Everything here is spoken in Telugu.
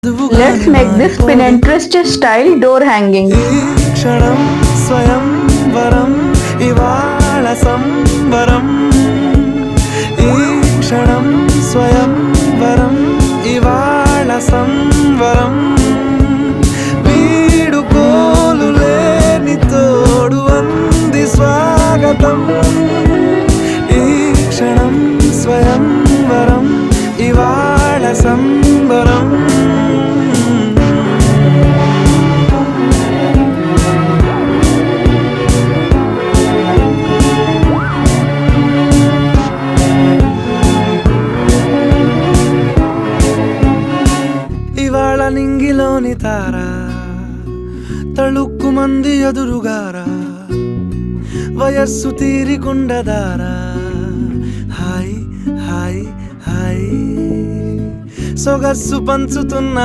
Let's make this Pinterest style door hanging. ఈ క్షణం స్వయం వరం ఇవాళ సంబరం ఈ క్షణం స్వయం వరం ఇవాళ సంవరం వీడుకోలు లేని తోడు అంది స్వాగతం ఈ క్షణం స్వయం వరం ఇవాళ సంబరం ఇవాళ నింగిలోని తార తళుక్కు మంది ఎదురుగారా వయస్సు తీరికుండదారా హాయ్ హాయ్ హాయ్ సొగస్సు పంచుతున్న